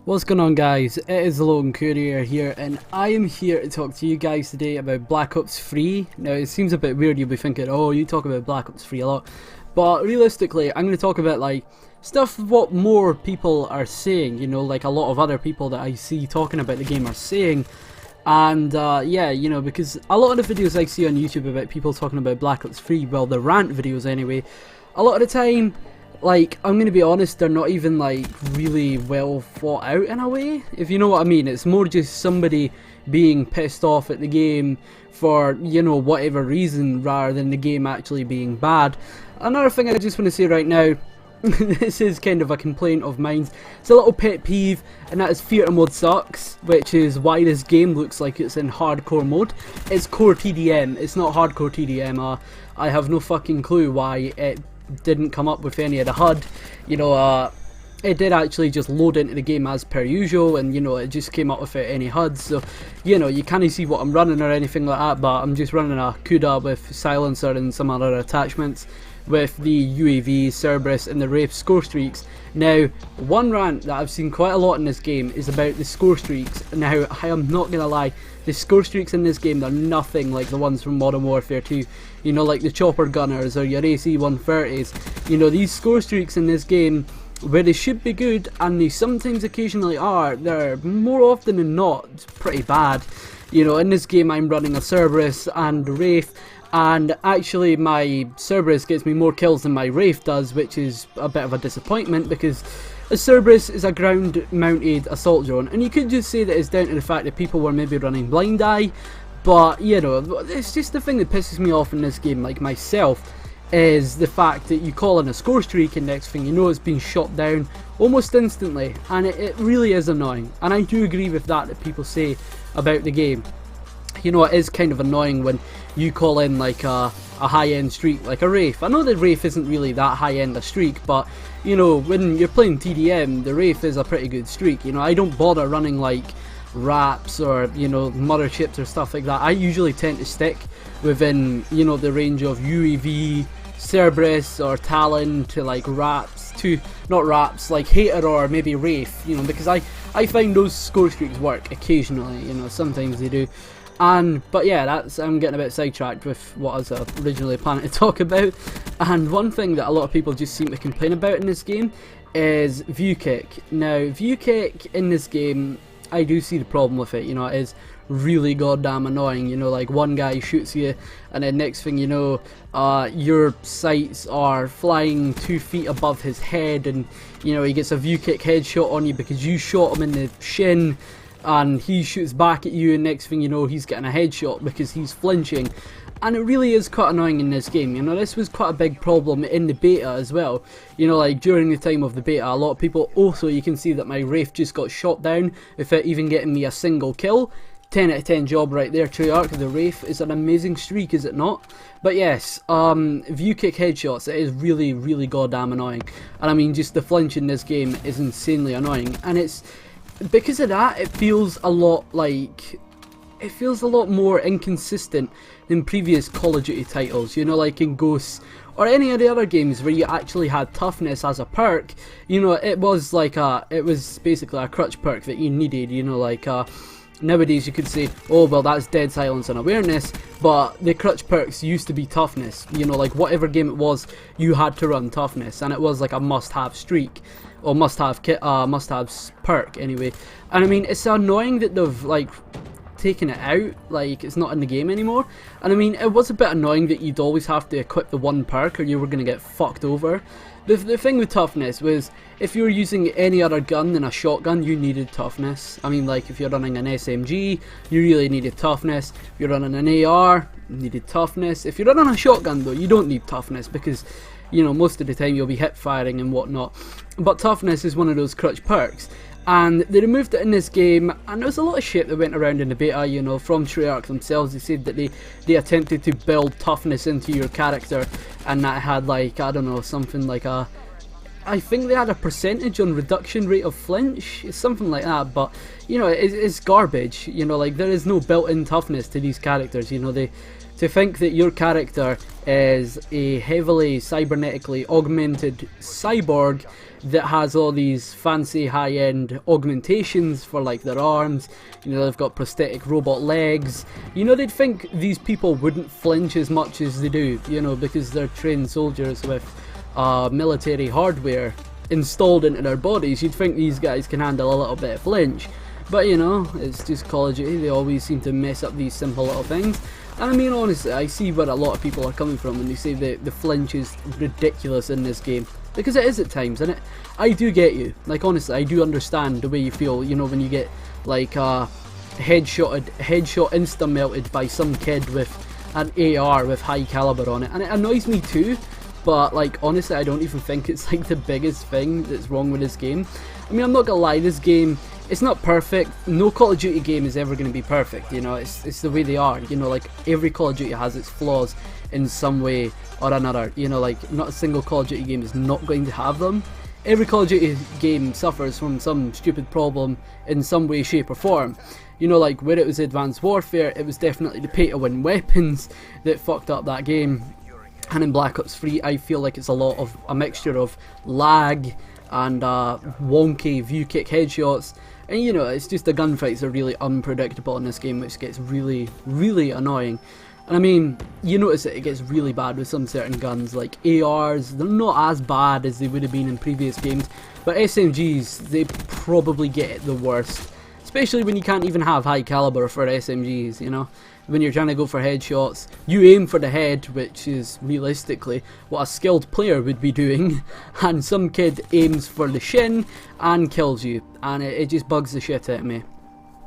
What's going on, guys? It is the Logan Courier here, and I am here to talk to you guys today about Black Ops 3. Now, it seems a bit weird, you'll be thinking, oh, you talk about Black Ops 3 a lot, but realistically, I'm going to talk about like stuff what more people are saying, you know, like a lot of other people that I see talking about the game are saying. And yeah, you know, because a lot of the videos I see on YouTube about people talking about Black Ops 3, well, the rant videos anyway, a lot of the time, like, I'm gonna be honest, they're not even like really well thought out in a way, if you know what I mean. It's more just somebody being pissed off at the game for, you know, whatever reason, rather than the game actually being bad. Another thing I just want to say right now, this is kind of a complaint of mine, it's a little pet peeve, and that is theatre mode sucks, which is why this game looks like it's in hardcore mode. It's core TDM, it's not hardcore TDM. I have no fucking clue why it didn't come up with any of the HUD, you know. It did actually just load into the game as per usual, and you know, it just came up without any HUD, so you know, you can't see what I'm running or anything like that, but I'm just running a CUDA with silencer and some other attachments with the UAV, Cerberus and the Wraith score streaks. Now, one rant that I've seen quite a lot in this game is about the score streaks. Now, I am not gonna lie, the score streaks in this game, they're nothing like the ones from Modern Warfare 2. You know, like the chopper gunners or your AC-130s. You know, these score streaks in this game, where they should be good, and they sometimes occasionally are, they're more often than not pretty bad. You know, in this game I'm running a Cerberus and a Wraith, and actually my Cerberus gets me more kills than my Wraith does, which is a bit of a disappointment, because a Cerberus is a ground mounted assault drone, and you could just say that it's down to the fact that people were maybe running blind eye, but you know, it's just the thing that pisses me off in this game, like myself, is the fact that you call in a score streak and next thing you know it's being shot down almost instantly, and it really is annoying. And I do agree with that people say about the game. You know, it is kind of annoying when you call in like a high-end streak like a Wraith. I know the Wraith isn't really that high-end a streak, but you know, when you're playing TDM, the Wraith is a pretty good streak. You know, I don't bother running like RAPs or, you know, motherchips or stuff like that. I usually tend to stick within, you know, the range of UAV, Cerberus or Talon to like RAPs, to not RAPs, like Hater or maybe Wraith, you know, because I find those score streaks work occasionally, you know, sometimes they do. But yeah, I'm getting a bit sidetracked with what I was originally planning to talk about. And one thing that a lot of people just seem to complain about in this game is view kick. Now, view kick in this game, I do see the problem with it. You know, it is really goddamn annoying. You know, like one guy shoots you, and then next thing you know, your sights are flying 2 feet above his head, and you know, he gets a view kick headshot on you because you shot him in the shin, and he shoots back at you, and next thing you know, he's getting a headshot because he's flinching. And it really is quite annoying in this game. You know, this was quite a big problem in the beta as well. You know, like during the time of the beta, a lot of people also, you can see that my Wraith just got shot down without even getting me a single kill. 10 out of 10 job right there, Treyarch. The Wraith is an amazing streak, is it not? But yes, view kick headshots, it is really, really goddamn annoying. And I mean, just the flinch in this game is insanely annoying. And it's, because of that, it feels a lot like, it feels a lot more inconsistent than previous Call of Duty titles, you know, like in Ghosts or any of the other games where you actually had toughness as a perk. You know, it was like it was basically a crutch perk that you needed, you know, like nowadays you could say, oh well, that's dead silence and awareness, but the crutch perks used to be toughness. You know, like whatever game it was, you had to run toughness, and it was like a must-have streak, or must-have perk anyway. And I mean, it's annoying that they've like taken it out, like it's not in the game anymore. And I mean, it was a bit annoying that you'd always have to equip the one perk or you were going to get fucked over. The thing with toughness was, if you were using any other gun than a shotgun, you needed toughness. I mean, like if you're running an SMG, you really needed toughness. If you're running an AR, you needed toughness. If you're running a shotgun though, you don't need toughness, because you know, most of the time you'll be hip firing and whatnot. But toughness is one of those crutch perks. And they removed it in this game, and there was a lot of shit that went around in the beta, you know, from Treyarch themselves. They said that they attempted to build toughness into your character, and that had like, I don't know, something like I think they had a percentage on reduction rate of flinch, something like that, but you know, it's garbage. You know, like there is no built-in toughness to these characters. You know, they To think that your character is a heavily cybernetically augmented cyborg that has all these fancy high-end augmentations for like their arms, you know, they've got prosthetic robot legs, you know, they'd think these people wouldn't flinch as much as they do, you know, because they're trained soldiers with military hardware installed into their bodies. You'd think these guys can handle a little bit of flinch, but you know, it's just Call of Duty. They always seem to mess up these simple little things. And I mean, honestly, I see where a lot of people are coming from when they say that the flinch is ridiculous in this game, because it is at times, and I do get you. Like, honestly, I do understand the way you feel, you know, when you get like headshot insta-melted by some kid with an AR with high caliber on it, and it annoys me too. But like, honestly, I don't even think it's like the biggest thing that's wrong with this game. I mean, I'm not gonna lie, this game, it's not perfect. No Call of Duty game is ever going to be perfect, you know, it's the way they are, you know, like every Call of Duty has its flaws in some way or another, you know, like not a single Call of Duty game is not going to have them. Every Call of Duty game suffers from some stupid problem in some way, shape or form. You know, like where it was Advanced Warfare, it was definitely the pay-to-win weapons that fucked up that game. And in Black Ops 3, I feel like it's a mixture of lag and wonky view kick headshots, and you know, it's just the gunfights are really unpredictable in this game, which gets really, really annoying. And I mean, you notice that it gets really bad with some certain guns, like ARs, they're not as bad as they would have been in previous games, but SMGs, they probably get it the worst. Especially when you can't even have high caliber for SMGs, you know. When you're trying to go for headshots, you aim for the head, which is realistically what a skilled player would be doing, and some kid aims for the shin and kills you, and it just bugs the shit out of me.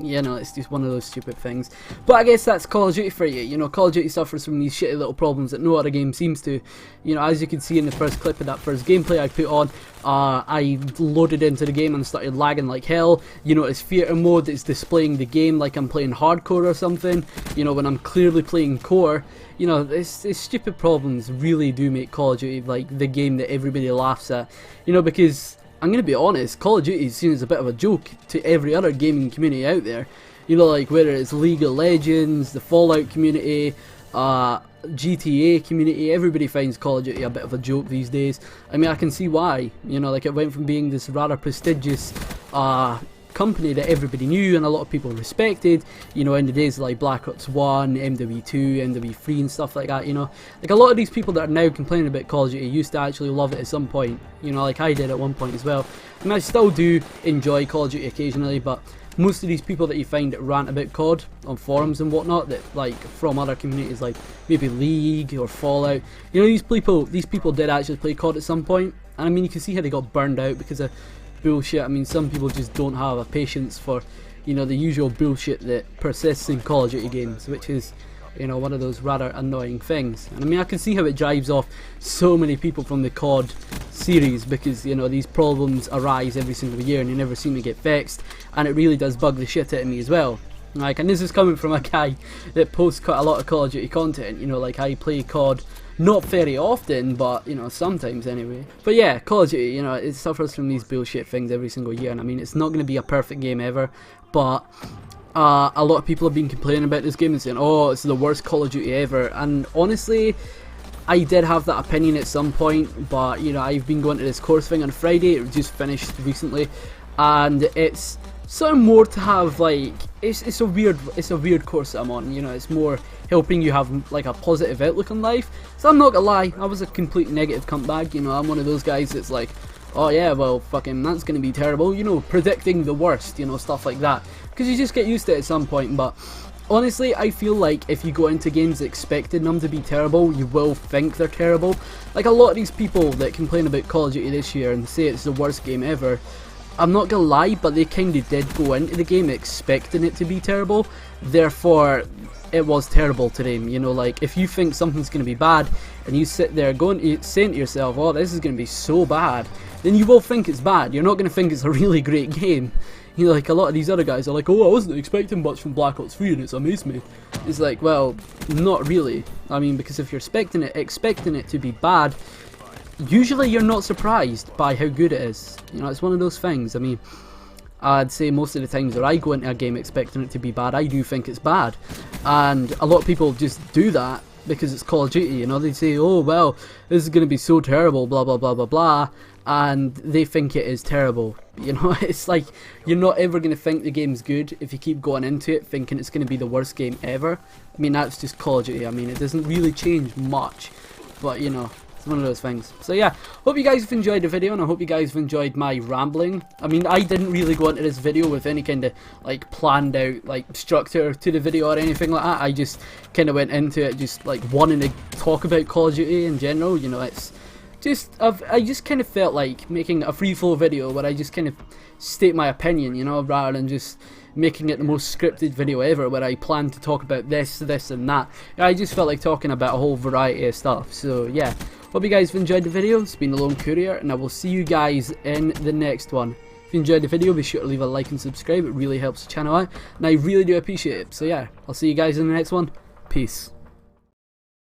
You know, it's just one of those stupid things. But I guess that's Call of Duty for you. You know, Call of Duty suffers from these shitty little problems that no other game seems to. You know, as you can see in the first clip of that first gameplay I put on, I loaded into the game and started lagging like hell. You know, it's theatre mode, it's displaying the game like I'm playing hardcore or something. You know, when I'm clearly playing core. You know, these stupid problems really do make Call of Duty like the game that everybody laughs at. You know, because I'm going to be honest, Call of Duty is seen as a bit of a joke to every other gaming community out there. You know, like whether it's League of Legends, the Fallout community, GTA community, everybody finds Call of Duty a bit of a joke these days. I mean, I can see why. You know, like it went from being this rather prestigious company that everybody knew and a lot of people respected, you know, in the days like Black Ops 1, MW2, MW3 and stuff like that, you know. Like a lot of these people that are now complaining about Call of Duty used to actually love it at some point, you know, like I did at one point as well. And I still do enjoy Call of Duty occasionally, but most of these people that you find that rant about COD on forums and whatnot, that like from other communities like maybe League or Fallout, you know, these people did actually play COD at some point, and I mean, you can see how they got burned out because of bullshit. I mean, some people just don't have a patience for, you know, the usual bullshit that persists in Call of Duty games, which is, you know, one of those rather annoying things. And I mean, I can see how it drives off so many people from the COD series, because, you know, these problems arise every single year and they never seem to get fixed, and it really does bug the shit out of me as well. Like, and this is coming from a guy that posts quite a lot of Call of Duty content, you know, like I play COD not very often, but, you know, sometimes anyway. But yeah, Call of Duty, you know, it suffers from these bullshit things every single year, and I mean, it's not going to be a perfect game ever, but a lot of people have been complaining about this game and saying, oh, it's the worst Call of Duty ever, and honestly, I did have that opinion at some point, but, you know, I've been going to this course thing on Friday, it just finished recently, and it's sort of more to have, like, it's a weird course that I'm on, you know, it's more helping you have like a positive outlook on life. So I'm not gonna lie, I was a complete negative cuntbag, you know, I'm one of those guys that's like, oh yeah, well fucking that's gonna be terrible, you know, predicting the worst, you know, stuff like that, because you just get used to it at some point. But honestly, I feel like if you go into games expecting them to be terrible, you will think they're terrible. Like a lot of these people that complain about Call of Duty this year and say it's the worst game ever, I'm not gonna lie, but they kinda did go into the game expecting it to be terrible, therefore it was terrible to them. You know, like if you think something's gonna be bad and you sit there saying to yourself, oh, this is gonna be so bad, then you will think it's bad. You're not gonna think it's a really great game. You know, like a lot of these other guys are like, oh, I wasn't expecting much from Black Ops 3 and it's amazed me. It's like, well, not really. I mean, because if you're expecting it to be bad, usually you're not surprised by how good it is. You know, it's one of those things. I mean, I'd say most of the times that I go into a game expecting it to be bad, I do think it's bad. And a lot of people just do that because it's Call of Duty, you know, they say, oh well, this is going to be so terrible, blah blah blah blah blah, and they think it is terrible. You know, it's like, you're not ever going to think the game's good if you keep going into it thinking it's going to be the worst game ever. I mean, that's just Call of Duty. I mean, it doesn't really change much, but you know, it's one of those things. So yeah, hope you guys have enjoyed the video, and I hope you guys have enjoyed my rambling. I mean, I didn't really go into this video with any kind of like planned out like structure to the video or anything like that. I just kind of went into it just like wanting to talk about Call of Duty in general. You know, it's just, I just kind of felt like making a free flow video where I just kind of state my opinion, you know, rather than just making it the most scripted video ever where I plan to talk about this and that. I just felt like talking about a whole variety of stuff. So yeah, hope you guys have enjoyed the video. It's been The Lone Courier, and I will see you guys in the next one. If you enjoyed the video, be sure to leave a like and subscribe. It really helps the channel out, and I really do appreciate it. So yeah, I'll see you guys in the next one. Peace.